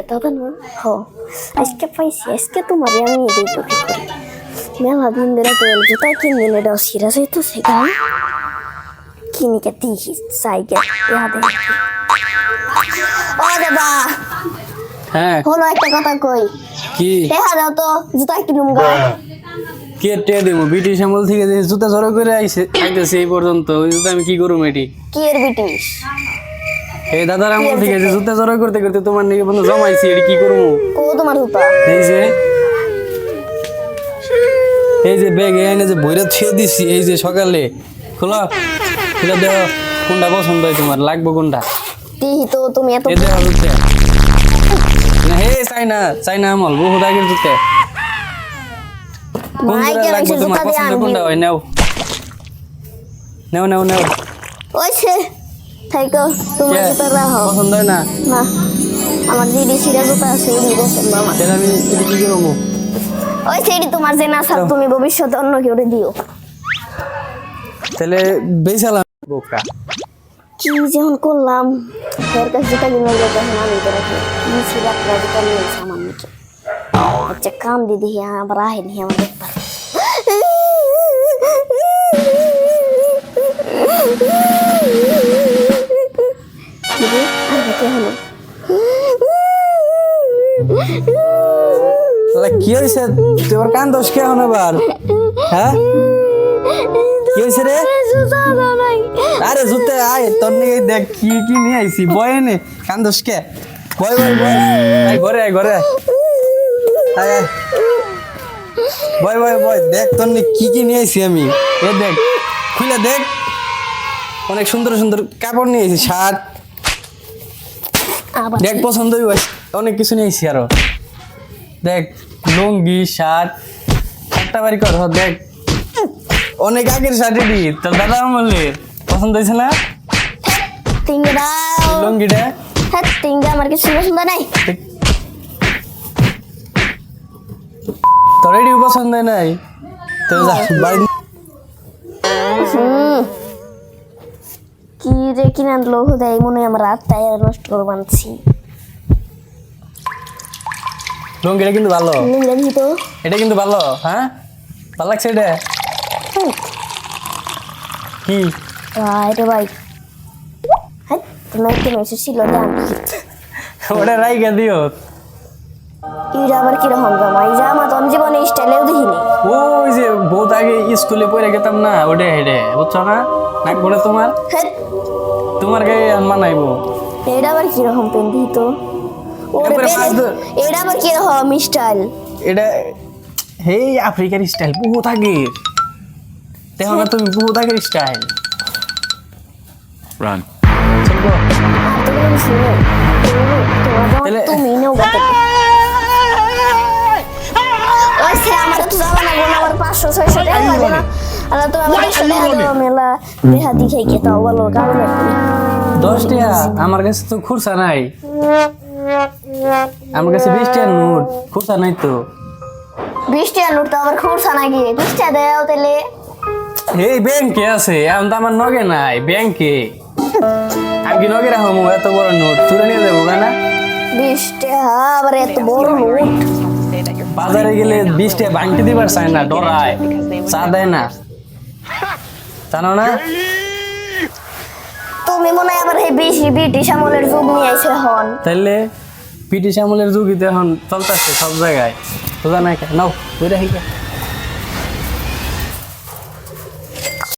দাদা না হ আজকে পাইছি আজকে তোমার আমি এটাই তো কি করি মেলা দিন ধরে তো জুতা কিনে এটাও সিরাজ হইতো সেটা কিনে কে দিই সাইকেল ইয়াদে ও দাদা হ্যাঁ হলো একটা কথা কই কি দেখা দাও তো জুতা কিনুম গা কে টে দেবো ব্রিটিশ আমল থেকে যে জুতা জড়ো করে আইতেছে এই পর্যন্ত ওই জুতা আমি কি করবো এটি কি এর ব্রিটিশ এই দাদার আমল থেকে যে জুতা জড়ো করতে করতে তোমার নিকে বন্ধু জমাইছি এটি কি করবো ও তোমার জুতা এই যে ব্যাগ এনে যে বইরা থুয়ে দিছি এই যে সকালে খোলা খোলা দেখো কোনটা পছন্দ হয় তোমার লাগবে কোনটা দিহি তো তুমি এত এই দেখো জুতা না হে চাইনা আমল বহুত আগের জুতা কোন জুতা লাগবে তোমার পছন্দ কোনটা হয় নাও নাও নাও নাও ওইছে থাইকো তোমার জুতা রাখো পছন্দ হয় না না আমার যে সিরা জুতা আছে এই পছন্দ আমার তাহলে আমি এটি কি করবো ওই সেটি তোমার যে না স্যার তুমি ভবিষ্যতে অন্য কেউ দিও তাহলে বেচালাম বোকা কি যেমন করলাম এর কাছে যেটা কিনে গেলে তখন আমি তো রাখি কি সিরা জুতা নিয়ে সামান নিকে আচ্ছা কাম দিদি আবার আহেনি আমার দেখবার কি হয়েছে তোর কান দোষ কে হন আবার হ্যাঁ কি হয়েছে রে আরে জুতে আয় তোর নিয়ে দেখ কি কি নিয়ে আইছি বয় নে কান দোষ কে বয় বয় বয় আয় ঘরে আয় ঘরে আয় আয় বয় বয় বয় দেখ তোর নিয়ে কি নিয়ে আইছি আমি এ দেখ খুলে দেখ অনেক সুন্দর সুন্দর কাপড় নিয়ে আইছি শার্ট দেখ পছন্দ হইব অনেক কিছু নিয়ে আইছি আরো দেখ লুঙ্গি শার্ট শার্টটা বাড়ি কর দেখ অনেক আগের শার্ট এটি তোর দাদা আমলের পছন্দ হয়েছে না তিনটা লুঙ্গিটা হ্যাঁ তিনটা আমার কিছু পছন্দ নাই তোর এটিও পছন্দ হয় নাই তো যা বাড়ি কি রে কিনে আনলো দেয় মনে হয় আমার রাতটাই নষ্ট করে বানছি লুঙ্গিটা কিন্তু ভালো লুঙ্গি তো এটা কিন্তু ভালো হ্যাঁ ভালো লাগছে এটা কি এটা ভাই হ্যাঁ তোমার একটু মেসেজ ছিল জান ওটা রাইগা দিও এটা আবার কিরকম জামা এই জামা তো আমি জীবনে স্টাইলেও দেখিনি ওই যে বহুত আগে স্কুলে পড়ে গেতাম না ওটা হেডে বুঝছো না নাক বলে তোমার হ্যাঁ তোমার গায়ে মানাইবো এটা আবার কিরকম পেন্টি তো ওরে এটা আবার কিরকম স্টাইল এটা হেই আফ্রিকার স্টাইল বহুত আগে দেখো না তুমি বহুত আগের স্টাইল Run. তুমি নেও গাতে ওই সে আমার তো যাবা না গোনা আমার 500-600 টাকা লাগবে না আর তো আমার 100 টাকা দাও মেলা বেহা দিখাই কে তাও বলো কারণ 10 টাকা আমার কাছে তো খুরসা নাই আমার কাছে 20 টাকার নোট খুরসা নাই তো 20 টাকা নোট তো আবার খুরসা নাকি 20 টাকা দাও তাহলে এই ব্যাংকে আছে এখন তো আমার নগে নাই ব্যাংকে আমি কি নগে রাখবো এত বড় নোট তুলে নিয়ে যাবো না 20 টাকা আবার এত বড় নোট বাজারে গেলে 20 টাকা ভাঙতে দিবার চায় না ডরায় চা দেয় না জানো না তুমি মনে হয় আবার এই ব্রিটিশ আমলের যুগ নিয়ে আইছে হন তাইলে ব্রিটিশ আমলের যুগই তো এখন চলতেছে সব জায়গায় তো জানাই নাও বইরা হিকা